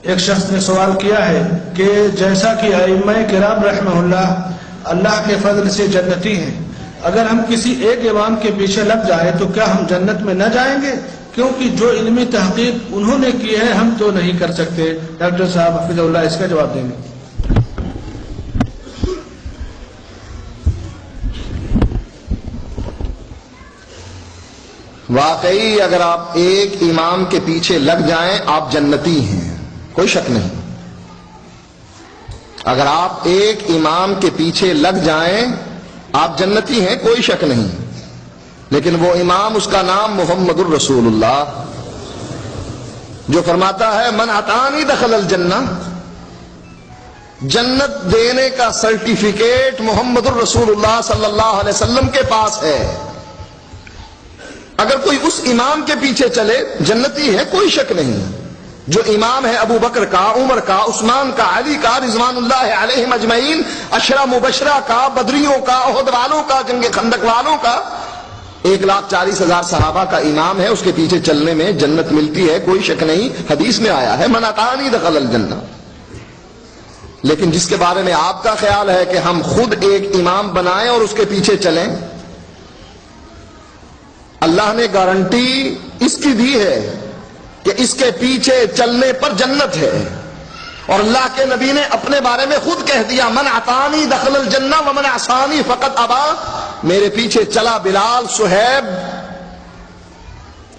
ایک شخص نے سوال کیا ہے کہ جیسا کہ ائمہ کرام رحمہ اللہ کے فضل سے جنتی ہیں، اگر ہم کسی ایک امام کے پیچھے لگ جائیں تو کیا ہم جنت میں نہ جائیں گے؟ کیونکہ جو علمی تحقیق انہوں نے کی ہے ہم تو نہیں کر سکتے۔ ڈاکٹر صاحب حفظ اللہ اس کا جواب دیں گے۔ واقعی اگر آپ ایک امام کے پیچھے لگ جائیں آپ جنتی ہیں، کوئی شک نہیں۔ اگر آپ ایک امام کے پیچھے لگ جائیں آپ جنتی ہیں، کوئی شک نہیں۔ لیکن وہ امام، اس کا نام محمد الرسول اللہ، جو فرماتا ہے من اتانی دخل الجنہ، جنت دینے کا سرٹیفکیٹ محمد الرسول اللہ صلی اللہ علیہ وسلم کے پاس ہے۔ اگر کوئی اس امام کے پیچھے چلے جنتی ہے، کوئی شک نہیں۔ جو امام ہے ابو بکر کا، عمر کا، عثمان کا، علی کا رضوان اللہ علیہم اجمعین، عشرہ مبشرہ کا، بدریوں کا، احد والوں کا، جنگ خندق والوں کا، 1,40,000 صحابہ کا امام ہے، اس کے پیچھے چلنے میں جنت ملتی ہے، کوئی شک نہیں۔ حدیث میں آیا ہے من اتانی دخل الجنہ۔ لیکن جس کے بارے میں آپ کا خیال ہے کہ ہم خود ایک امام بنائیں اور اس کے پیچھے چلیں، اللہ نے گارنٹی اس کی دی ہے کہ اس کے پیچھے چلنے پر جنت ہے، اور اللہ کے نبی نے اپنے بارے میں خود کہہ دیا من اتانی دخل الجنہ ومن عصانی فقد ابا۔ میرے پیچھے چلا بلال، صہیب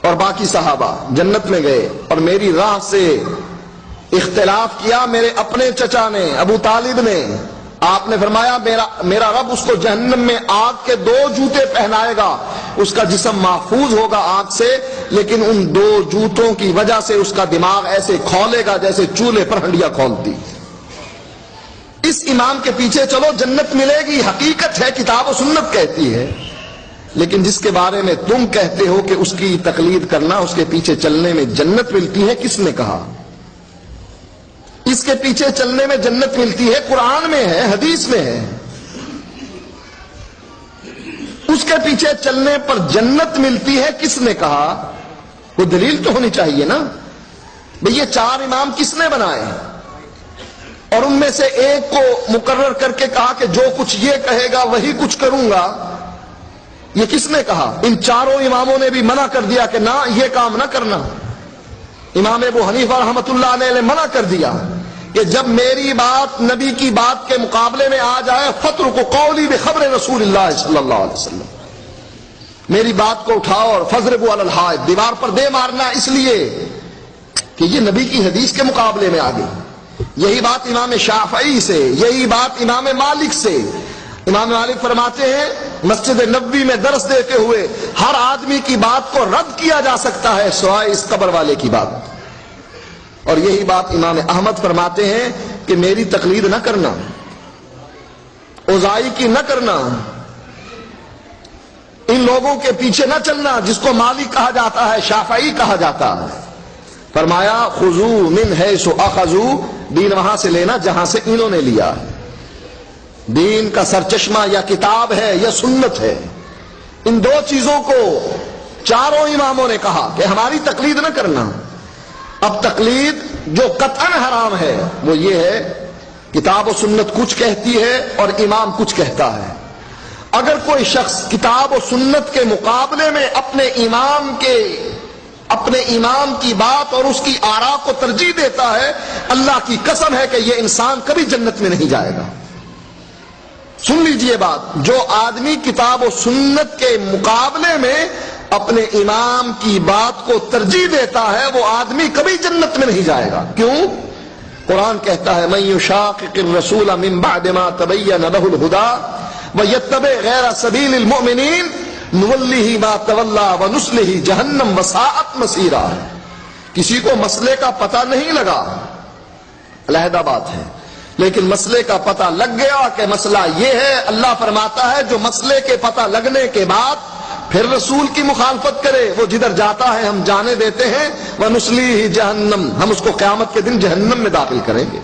اور باقی صحابہ جنت میں گئے، اور میری راہ سے اختلاف کیا میرے اپنے چچا نے، ابو طالب نے، آپ نے فرمایا میرا رب اس کو جہنم میں آگ کے 2 جوتے پہنائے گا، اس کا جسم محفوظ ہوگا آگ سے، لیکن ان 2 جوتوں کی وجہ سے اس کا دماغ ایسے کھولے گا جیسے چولہے پر ہنڈیاں کھولتی۔ اس امام کے پیچھے چلو جنت ملے گی، حقیقت ہے، کتاب و سنت کہتی ہے۔ لیکن جس کے بارے میں تم کہتے ہو کہ اس کی تقلید کرنا، اس کے پیچھے چلنے میں جنت ملتی ہے، کس نے کہا؟ اس کے پیچھے چلنے میں جنت ملتی ہے، قرآن میں ہے، حدیث میں ہے۔ اس کے پیچھے چلنے پر جنت ملتی ہے، کس نے کہا؟ کوئی دلیل تو ہونی چاہیے نا۔ بھئی یہ 4 امام کس نے بنائے، اور ان میں سے ایک کو مقرر کر کے کہا کہ جو کچھ یہ کہے گا وہی کچھ کروں گا، یہ کس نے کہا؟ ان 4 اماموں نے بھی منع کر دیا کہ نہ یہ کام نہ کرنا۔ امام ابو حنیفہ رحمۃ اللہ علیہ نے منع کر دیا کہ جب میری بات نبی کی بات کے مقابلے میں آ جائے فَاتْرُكُوا قَوْلِي بِخَبْرِ رسول اللہ صلی اللہ علیہ وسلم، میری بات کو اٹھاؤ اور فَاضْرِبُوا عَلَى الْحَائِطِ، دیوار پر دے مارنا، اس لیے کہ یہ نبی کی حدیث کے مقابلے میں آ گئی۔ یہی بات امام شافعی سے، یہی بات امام مالک سے۔ امام مالک فرماتے ہیں مسجد نبوی میں درس دیتے ہوئے ہر آدمی کی بات کو رد کیا جا سکتا ہے سوائے اس قبر والے کی بات۔ اور یہی بات امام احمد فرماتے ہیں کہ میری تقلید نہ کرنا، اوزائی کی نہ کرنا، ان لوگوں کے پیچھے نہ چلنا جس کو مالک کہا جاتا ہے، شافعی کہا جاتا ہے۔ فرمایا خذوا من حیث اخذوا، دین وہاں سے لینا جہاں سے انہوں نے لیا ہے۔ دین کا سرچشمہ یا کتاب ہے یا سنت ہے۔ ان 2 چیزوں کو 4 اماموں نے کہا کہ ہماری تقلید نہ کرنا۔ اب تقلید جو قطعاً حرام ہے وہ یہ ہے کتاب و سنت کچھ کہتی ہے اور امام کچھ کہتا ہے۔ اگر کوئی شخص کتاب و سنت کے مقابلے میں اپنے امام کی بات اور اس کی آراء کو ترجیح دیتا ہے، اللہ کی قسم ہے کہ یہ انسان کبھی جنت میں نہیں جائے گا۔ سن لیجئے بات، جو آدمی کتاب و سنت کے مقابلے میں اپنے امام کی بات کو ترجیح دیتا ہے وہ آدمی کبھی جنت میں نہیں جائے گا۔ کیوں؟ قرآن کہتا ہے مَن يُشَاقِقِ الرَّسُولَ مِن بَعْدِ مَا تَبَيَّنَ لَهُ الْهُدَىٰ وَيَتَّبِعْ غَيْرَ سَبِيلِ الْمُؤْمِنِينَ نُوَلِّهِ مَا تَوَلَّىٰ وَنُصْلِهِ جَهَنَّمَ وَسَاءَتْ مَصِيرًا۔ کسی کو مسئلے کا پتہ نہیں لگا، علیحدہ بات ہے، لیکن مسئلے کا پتہ لگ گیا کہ مسئلہ یہ ہے، اللہ فرماتا ہے جو مسئلے کے پتہ لگنے کے بعد پھر رسول کی مخالفت کرے وہ جدھر جاتا ہے ہم جانے دیتے ہیں، وَنُصْلِيهِ جَهَنَّمَ، ہم اس کو قیامت کے دن جہنم میں داخل کریں گے۔